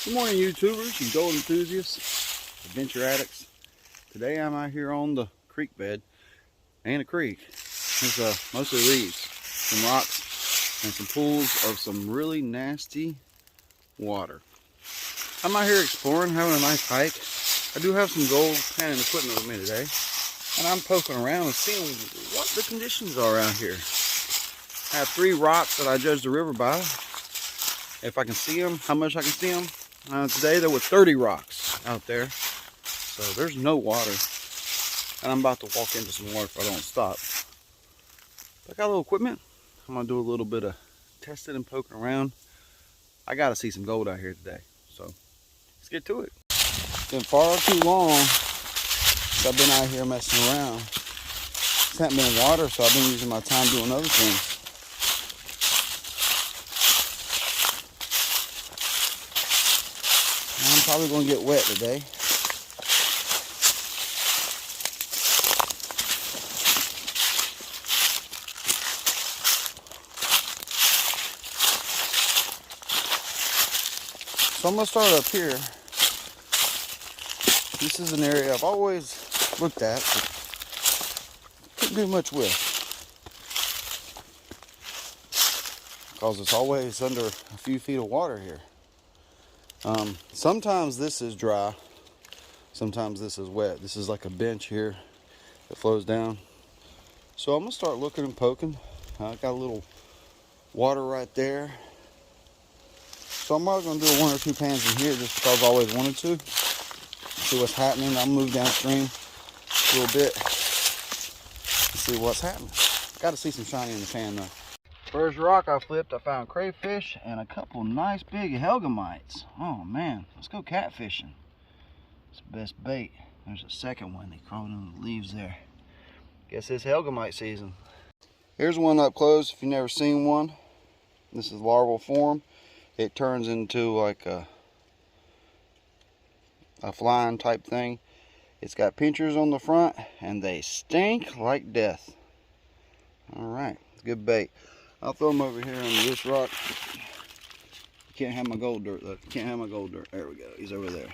Good morning, YouTubers and gold enthusiasts, adventure addicts. Today I'm out here on the creek bed, and a creek. There's mostly leaves, some rocks, and some pools of some really nasty water. I'm out here exploring, having a nice hike. I do have some gold panning equipment with me today, and I'm poking around and seeing what the conditions are out here. I have 3 rocks that I judge the river by. If I can see them, how much I can see them. Today there were 30 rocks out there, so there's no water, and I'm about to walk into some water if I don't stop. I got a little equipment. I'm gonna do a little bit of testing and poking around. I gotta see some gold out here today, so let's get to it. It's been far too long since I've been out here messing around. It's hasn't been water, so I've been using my time doing other things. I'm probably going to get wet today. So I'm going to start up here. This is an area I've always looked at, but couldn't do much with, because it's always under a few feet of water here. Sometimes this is dry, sometimes this is wet. This is like a bench here that flows down. So I'm gonna start looking and poking. I got a little water right there. So I'm probably gonna do 1 or 2 pans in here just because I've always wanted to. See what's happening. I'll move downstream a little bit and see what's happening. Gotta see some shiny in the pan though. First rock I flipped, I found crayfish and a couple nice big helgamites. Oh man, let's go catfishing. It's the best bait. There's a second one. They crawled in the leaves there. Guess it's helgamite season. Here's one up close if you've never seen one. This is larval form. It turns into like a flying type thing. It's got pinchers on the front and they stink like death. Alright, it's good bait. I'll throw them over here on this rock. You can't have my gold dirt though. You can't have my gold dirt. There we go. He's over there.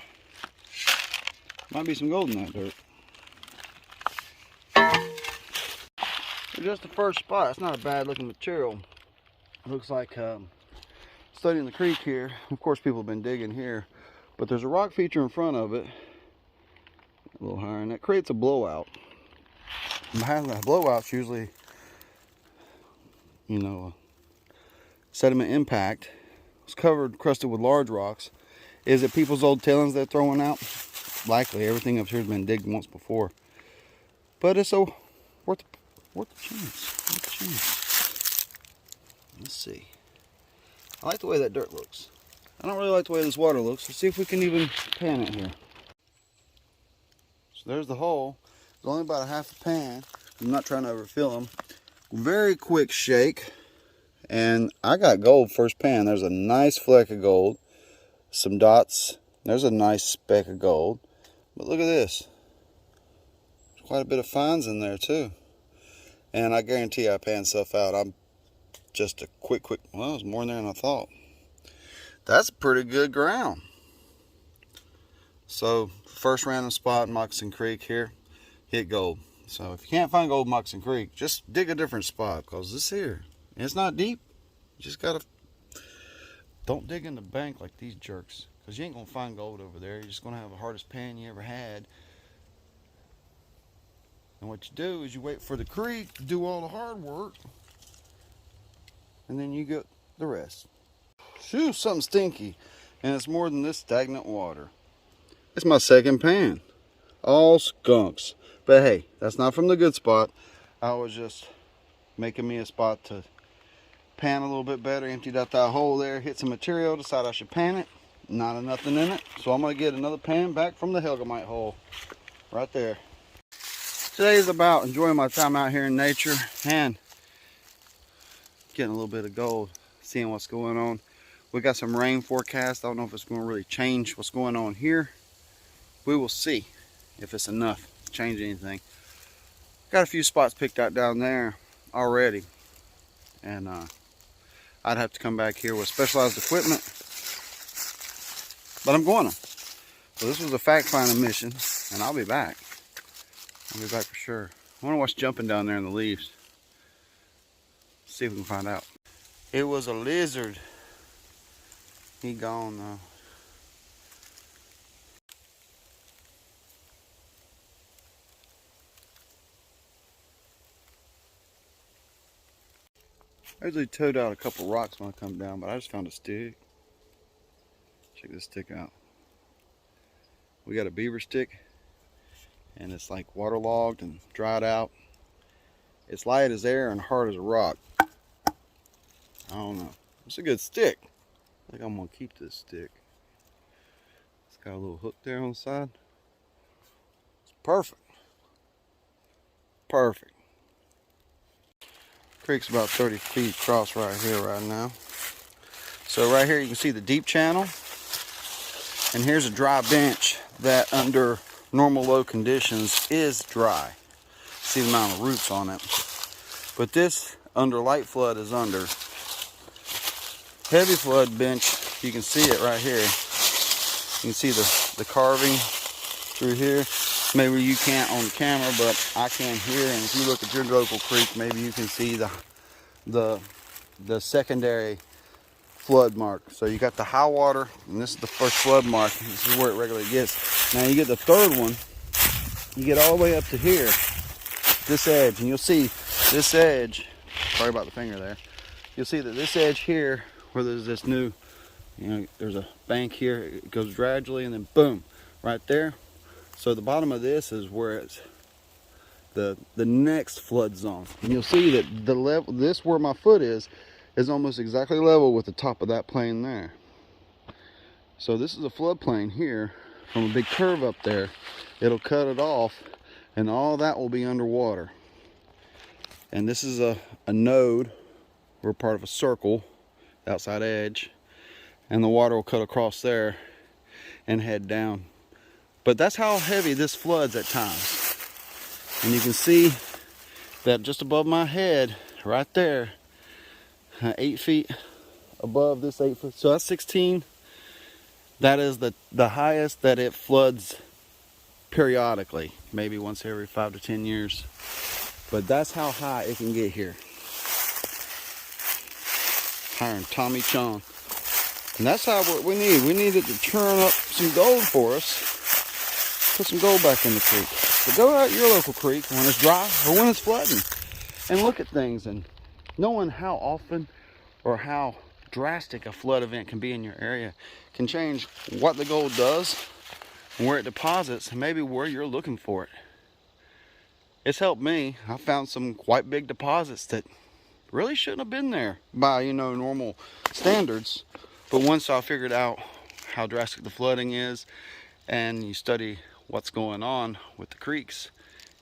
Might be some gold in that dirt. So just the first spot. It's not a bad looking material. It looks like studying the creek here. Of course people have been digging here. But there's a rock feature in front of it. A little higher, and that creates a blowout. And behind that blowout's usually, you know, sediment impact. It's covered, crusted with large rocks. Is it people's old tailings they're throwing out? Likely. Everything up here has been digged once before. But it's so worth the chance. Let's see. I like the way that dirt looks. I don't really like the way this water looks. Let's see if we can even pan it here. So there's the hole. It's only about a half a pan. I'm not trying to overfill them. Very quick shake, and I got gold first pan. There's a nice fleck of gold, some dots. There's a nice speck of gold, but look at this. There's quite a bit of fines in there too, and I guarantee I pan stuff out. I'm just a quick well, there's more in there than I thought. That's pretty good ground. So first random spot in Moccasin Creek here, hit gold. So if you can't find gold in Moccasin Creek, just dig a different spot, because this here, it's not deep. You just gotta, don't dig in the bank like these jerks, because you ain't gonna find gold over there. You're just gonna have the hardest pan you ever had. And what you do is you wait for the creek to do all the hard work, and then you get the rest. Phew, something stinky, and it's more than this stagnant water. It's my second pan, all skunks. But hey, that's not from the good spot. I was just making me a spot to pan a little bit better. Emptied out that hole there, hit some material, decided I should pan it. Not nothing in it. So I'm going to get another pan back from the helgamite hole. Right there. Today is about enjoying my time out here in nature and getting a little bit of gold, seeing what's going on. We got some rain forecast. I don't know if it's going to really change what's going on here. We will see if it's enough to change anything. Got a few spots picked out down there already, and I'd have to come back here with specialized equipment but I'm going to. So this was a fact-finding mission, and I'll be back. I'll be back for sure. I wonder what's jumping down there in the leaves. See if we can find out. It was a lizard. He gone though. I usually toad out a couple rocks when I come down, but I just found a stick. Check this stick out. We got a beaver stick, and it's like waterlogged and dried out. It's light as air and hard as a rock. I don't know. It's a good stick. I think I'm gonna keep this stick. It's got a little hook there on the side. It's perfect. Perfect. Creek's about 30 feet across right here right now. So right here you can see the deep channel, and here's a dry bench that under normal low conditions is dry. See the amount of roots on it. But this under light flood is under. Heavy flood bench, you can see it right here. You can see the carving through here. Maybe you can't on the camera, but I can here. And if you look at your local creek, maybe you can see the secondary flood mark. So you got the high water, and this is the first flood mark. This is where it regularly gets. Now you get the third one, you get all the way up to here, this edge, and you'll see this edge, sorry about the finger there, you'll see that this edge here, where there's this new, there's a bank here, it goes gradually, and then boom, right there. So the bottom of this is where it's the next flood zone. And you'll see that the level, this where my foot is almost exactly level with the top of that plane there. So this is a floodplain here from a big curve up there. It'll cut it off, and all that will be underwater. And this is a node. We're part of a circle, the outside edge, and the water will cut across there and head down. But that's how heavy this floods at times. And you can see that just above my head, right there, 8 feet above this 8 foot, so that's 16. That is the highest that it floods periodically, maybe once every 5 to 10 years. But that's how high it can get here. Higher than Tommy Chong. And that's how what we need. We needed to churn up some gold for us. Put some gold back in the creek. So go out your local creek when it's dry or when it's flooding and look at things, and knowing how often or how drastic a flood event can be in your area can change what the gold does, where it deposits, and maybe where you're looking for it. It's helped me. I found some quite big deposits that really shouldn't have been there by normal standards, but once I figured out how drastic the flooding is and you study what's going on with the creeks,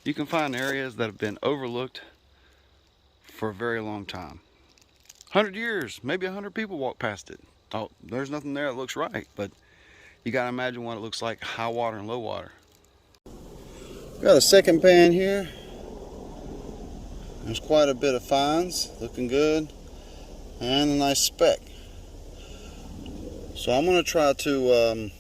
you can find areas that have been overlooked for a very long time. 100 years, maybe 100 people walk past it. Oh, there's nothing there that looks right, but you got to imagine what it looks like high water and low water. Got a second pan here. There's quite a bit of fines, looking good, and a nice speck. So I'm going to try to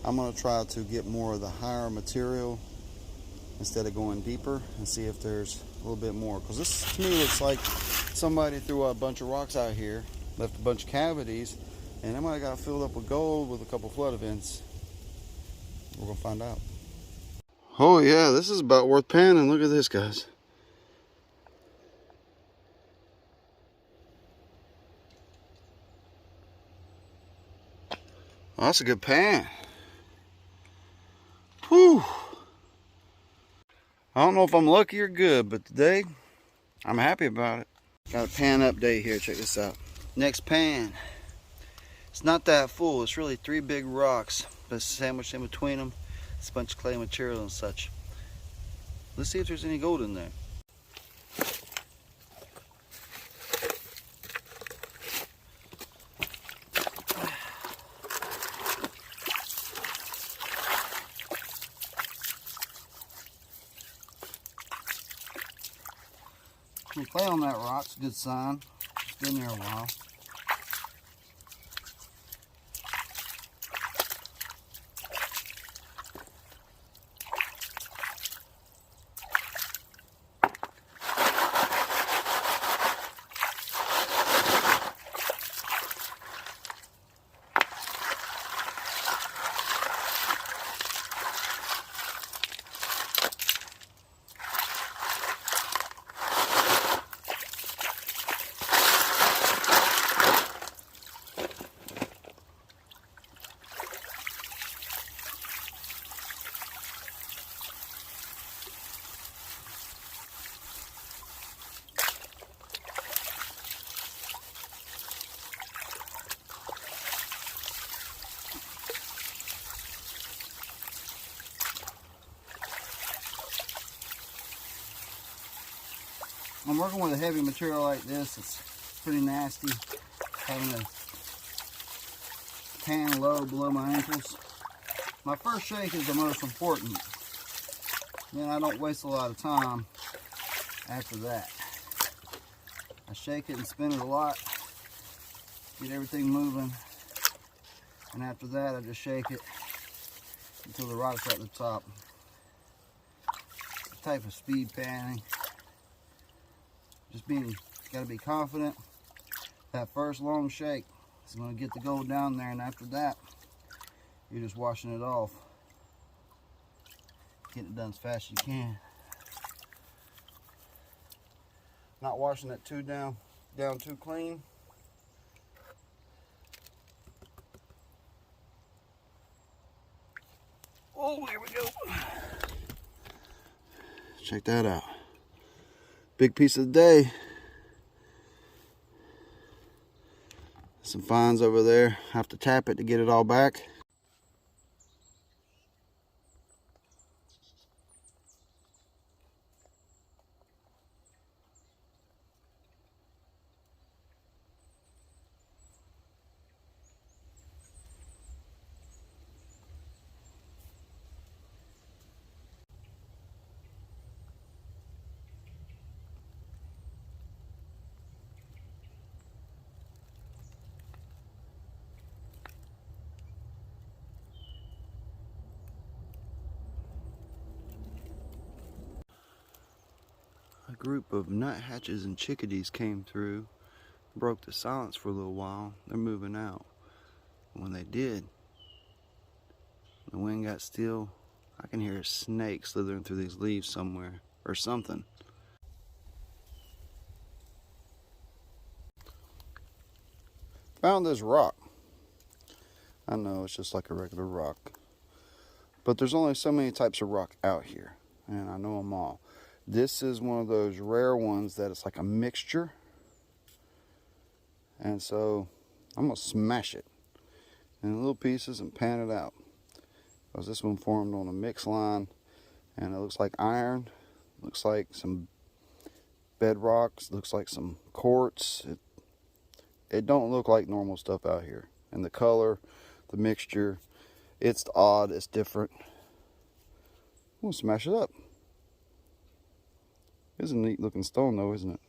I'm going to try to get more of the higher material instead of going deeper, and see if there's a little bit more. Because this to me looks like somebody threw a bunch of rocks out here, left a bunch of cavities, and they might have got filled up with gold with a couple flood events. We're going to find out. Oh yeah, this is about worth panning. Look at this, guys. Oh, that's a good pan. Whew. I don't know if I'm lucky or good, but today I'm happy about it. Got a pan update here. Check this out. Next pan. It's not that full. It's really 3 big rocks, but it's sandwiched in between them. It's a bunch of clay material and such. Let's see if there's any gold in there. Some clay on that rock's a good sign. It's been there a while. I'm working with a heavy material like this, it's pretty nasty. Having a pan low below my ankles. My first shake is the most important. Then I don't waste a lot of time after that. I shake it and spin it a lot, get everything moving, and after that I just shake it until the rock's at the top. It's a type of speed panning. Just gotta be confident. That first long shake is gonna get the gold down there, and after that, you're just washing it off. Get it done as fast as you can. Not washing it too down too clean. Oh, here we go. Check that out. Big piece of the day. Some fines over there. Have to tap it to get it all back. A group of nuthatches and chickadees came through, broke the silence for a little while. They're moving out. When they did, the wind got still. I can hear a snake slithering through these leaves somewhere, or something. Found this rock. I know it's just like a regular rock, but there's only so many types of rock out here, and I know them all. This is one of those rare ones that it's like a mixture, and so I'm gonna smash it in little pieces and pan it out, because this one formed on a mix line, and it looks like iron, looks like some bedrocks, looks like some quartz. It don't look like normal stuff out here, and the color, the mixture, it's odd, it's different. I'm gonna smash it up. It's a neat looking stone though, isn't it?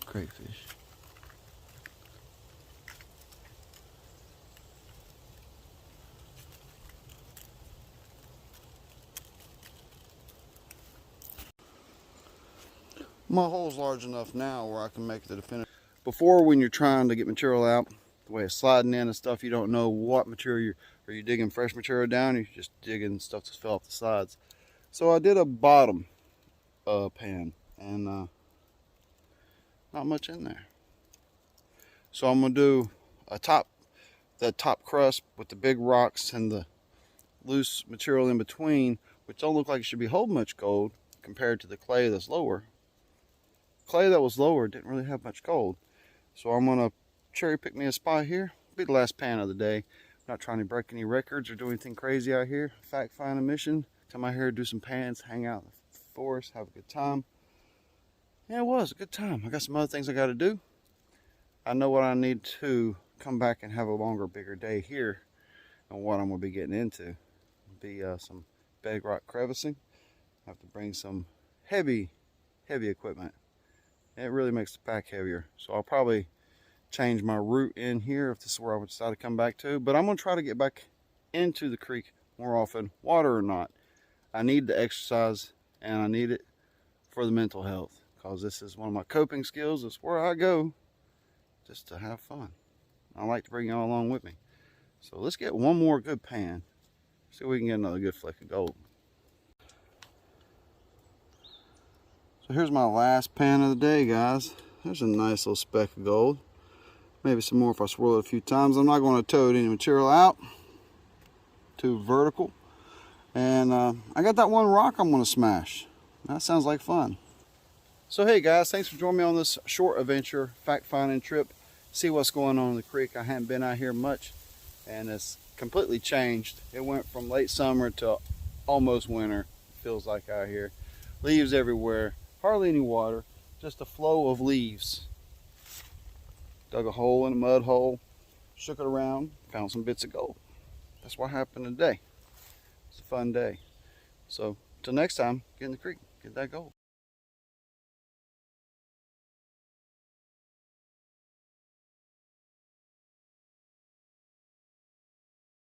Crayfish. My hole's large enough now where I can make the definitive. Before, when you're trying to get material out, the way it's sliding in and stuff, you don't know what material are you digging fresh material down, or you're just digging stuff that fell off the sides. So I did a bottom pan, and not much in there. So I'm gonna do the top crust with the big rocks and the loose material in between, which don't look like it should be holding much gold compared to the clay that's lower. Clay that was lower didn't really have much gold. So I'm gonna cherry pick me a spot here. It'll be the last pan of the day. I'm not trying to break any records or do anything crazy out here. Fact finding mission. Come out here, do some pans, hang out in the forest, have a good time. Yeah, it was a good time. I got some other things I got to do. I know what I need to come back and have a longer, bigger day here, and what I'm gonna be getting into. Be some bedrock crevicing. I have to bring some heavy equipment. It really makes the pack heavier. So I'll probably change my route in here if this is where I would decide to come back to. But I'm gonna try to get back into the creek more often, water or not. I need the exercise, and I need it for the mental health, because this is one of my coping skills. It's where I go just to have fun. I like to bring y'all along with me. So let's get one more good pan, See if we can get another good fleck of gold. So here's my last pan of the day, guys. There's a nice little speck of gold. Maybe some more if I swirl it a few times. I'm not going to tote any material out. Too vertical. And I got that one rock I'm going to smash. That sounds like fun. So hey guys, thanks for joining me on this short adventure fact finding trip. See what's going on in the creek. I haven't been out here much, and it's completely changed. It went from late summer to almost winter, feels like out here. Leaves everywhere, hardly any water, just a flow of leaves. Dug a hole in a mud hole, shook it around, found some bits of gold. That's what happened today. It's a fun day. So till next time, get in the creek, get that gold.